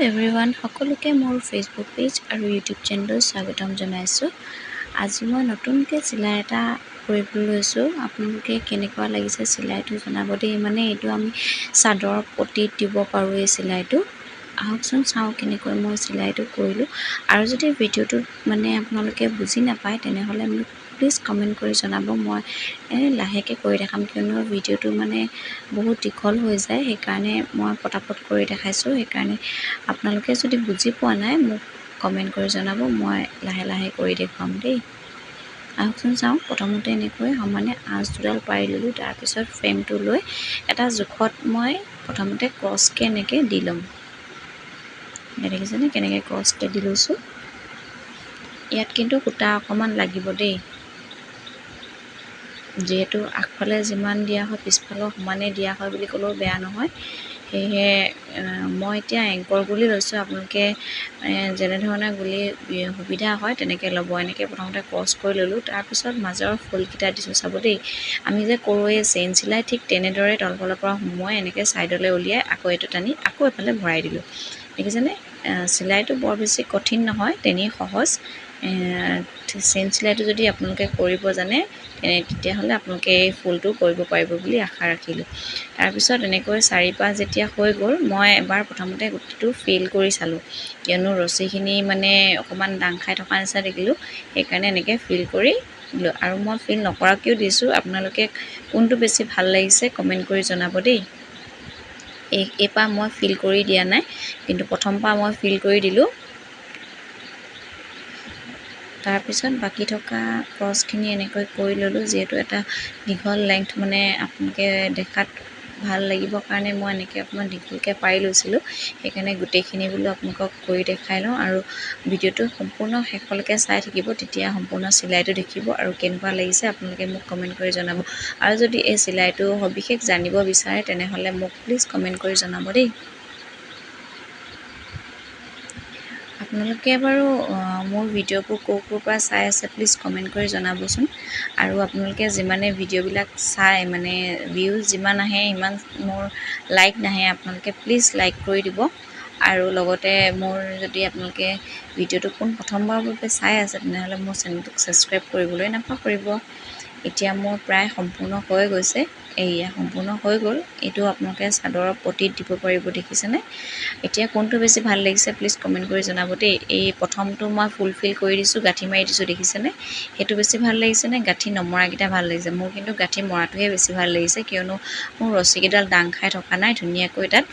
Everyone সকলোকে মোৰ Facebook page আৰু ইউটিউব চেনেলত স্বাগতম জনাইছোঁ। আজি মই নতুনকৈ চিলাই এটা কৰিবলৈ লৈছোঁ। আপোনালোকে কেনেকুৱা লাগিছে চিলাইটো জনাব দেই। মানে এইটো আমি চাদৰৰ পটিত দিব পাৰোঁ এই চিলাইটো। আহকচোন চাওঁ কেনেকৈ মই চিলাইটো কৰিলোঁ। আৰু যদি ভিডিঅ'টোত মানে আপোনালোকে বুজি নাপায় তেনেহ'লে মোক প্লিজ কমেণ্ট কৰি জনাব। মই লাহেকৈ কৰি দেখাম, কিয়নো ভিডিঅ'টো মানে বহুত দীঘল হৈ যায়, সেইকাৰণে মই পটাপট কৰি দেখাইছোঁ। সেইকাৰণে আপোনালোকে যদি বুজি পোৱা নাই মোক কমেণ্ট কৰি জনাব, মই লাহে লাহে কৰি দেখুৱাম দেই। আহকচোন চাওঁ। প্ৰথমতে এনেকৈ সমানে আঁচ দুডাল পাৰি ল'লোঁ। তাৰপিছত ফ্ৰেমটো লৈ এটা জোখত মই প্ৰথমতে ক্ৰছকৈ এনেকৈ দি ল'ম। দেখিছেনে কেনেকৈ ক্ৰছকৈ দি লৈছোঁ। ইয়াত কিন্তু সূতা অকণমান লাগিব দেই, যিহেতু আগফালে যিমান দিয়া হয় পিছফালেও সমানে দিয়া হয় বুলি ক'লেও বেয়া নহয়। সেয়েহে মই এতিয়া এংকৰ গুলি লৈছোঁ। আপোনালোকে যেনেধৰণে গুলি সুবিধা হয় তেনেকৈ ল'ব। এনেকৈ প্ৰথমতে ক্ৰছ কৰি ল'লোঁ। তাৰপিছত মাজৰ ফুলকেইটা দিছোঁ। চাব দেই, আমি যে কৰোঁ এই চেইন চিলাই, ঠিক তেনেদৰে তলফালৰ পৰা সোমোৱাই এনেকৈ ছাইডলৈ উলিয়াই আকৌ এইটো টানি আকৌ এফালে ভৰাই দিলোঁ। দেখিছেনে চিলাইটো বৰ বেছি কঠিন নহয়, তেনেই সহজ। চেইন চিলাইটো যদি আপোনালোকে কৰিব জানে তেতিয়াহ'লে আপোনালোকে এই ফুলটো কৰিব পাৰিব বুলি আশা ৰাখিলোঁ। তাৰপিছত এনেকৈ 4-5 যেতিয়া হৈ গ'ল, মই এবাৰ প্ৰথমতে গোটেইটো ফিল কৰি চালোঁ, কিয়নো ৰছীখিনি মানে অকণমান দাং খাই থকা নিচিনা দেখিলোঁ। সেইকাৰণে এনেকৈ ফিল কৰি দিলোঁ। আৰু মই ফিল নকৰাকৈও দিছোঁ। আপোনালোকে কোনটো বেছি ভাল লাগিছে কমেণ্ট কৰি জনাব দেই। এইবাৰ মই ফিল কৰি দিয়া নাই, কিন্তু প্ৰথমবাৰ মই ফিল কৰি দিলোঁ। তাৰপিছত বাকী থকা ক্ৰছখিনি এনেকৈ কৰি ল'লোঁ। যিহেতু এটা দীঘল লেংথ মানে আপোনালোকে দেখাত ভাল লাগিবৰ কাৰণে মই এনেকৈ অকণমান দীঘলকৈ পাৰি লৈছিলোঁ। সেইকাৰণে গোটেইখিনি বোলো আপোনালোকক কৰি দেখাই লওঁ, আৰু ভিডিঅ'টো সম্পূৰ্ণ শেষলৈকে চাই থাকিব, তেতিয়া সম্পূৰ্ণ চিলাইটো দেখিব আৰু কেনেকুৱা লাগিছে আপোনালোকে মোক কমেণ্ট কৰি জনাব। আৰু যদি এই চিলাইটো সবিশেষ জানিব বিচাৰে তেনেহ'লে মোক প্লিজ কমেণ্ট কৰি জনাব দেই। আপোনালোকে বাৰু মোৰ ভিডিঅ'বোৰ ক'ৰ পৰা চাই আছে প্লিজ কমেণ্ট কৰি জনাবচোন। আৰু আপোনালোকে যিমানে ভিডিঅ'বিলাক চাই, মানে ভিউজ যিমান আহে সিমান মোৰ লাইক নাহে। আপোনালোকে প্লিজ লাইক কৰি দিব। আৰু লগতে মোৰ যদি আপোনালোকে ভিডিঅ'টো প্ৰথমবাৰৰ বাবে চাই আছে তেনেহ'লে মোৰ চেনেলটোক ছাবস্ক্ৰাইব কৰিবলৈ নাপাহৰিব। এতিয়া মোৰ প্ৰায় সম্পূৰ্ণ হৈ গৈছে। এয়া সম্পূৰ্ণ হৈ গ'ল। এইটো আপোনালোকে চাদৰৰ পটিত দিব পাৰিব। দেখিছেনে? এতিয়া কোনটো বেছি ভাল লাগিছে প্লিজ কমেণ্ট কৰি জনাব দেই। এই প্ৰথমটো মই ফুল ফিল কৰি দিছোঁ, গাঁঠি মাৰি দিছোঁ, দেখিছেনে? সেইটো বেছি ভাল লাগিছেনে গাঁঠি নমৰাকেইটা ভাল লাগিছে? মোৰ কিন্তু গাঁঠি মৰাটোহে বেছি ভাল লাগিছে, কিয়নো মোৰ ৰছীকেইডাল দাং খাই থকা নাই, ধুনীয়াকৈ তাত